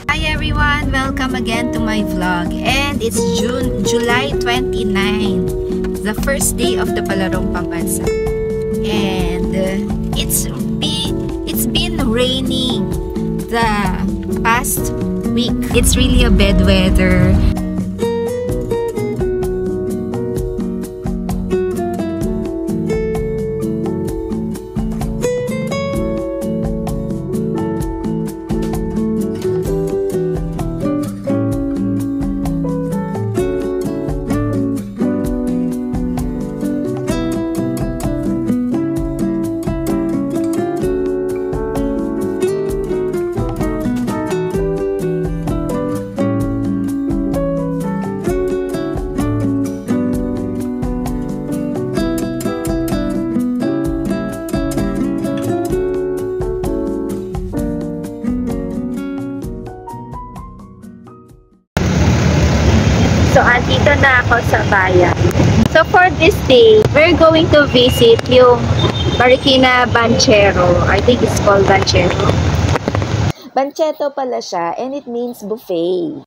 Hi everyone! Welcome again to my vlog. And it's July 29, the first day of the Palarong Pambansa. And it's been raining the past week. It's really a bad weather. So, andito na ako sa bayan. So, for this day, we're going to visit yung Marikina Banchetto. I think it's called Banchetto. Banchetto pala siya, and it means buffet.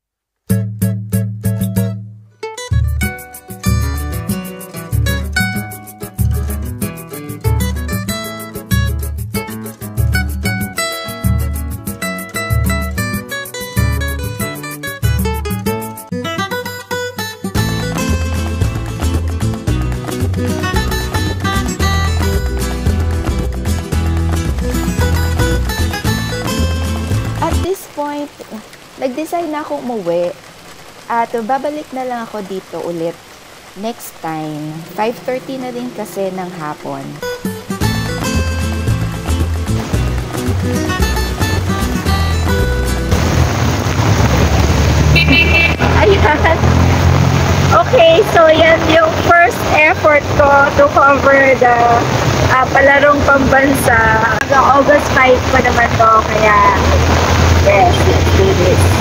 Point, nag-decide na ako umuwi at babalik na lang ako dito ulit next time. 5:30 na din kasi ng hapon. Ayan. Okay, so yan yung first effort ko to cover the Palarong Pambansa. Hanggang August 5 pa naman to, kaya yes, let's do this.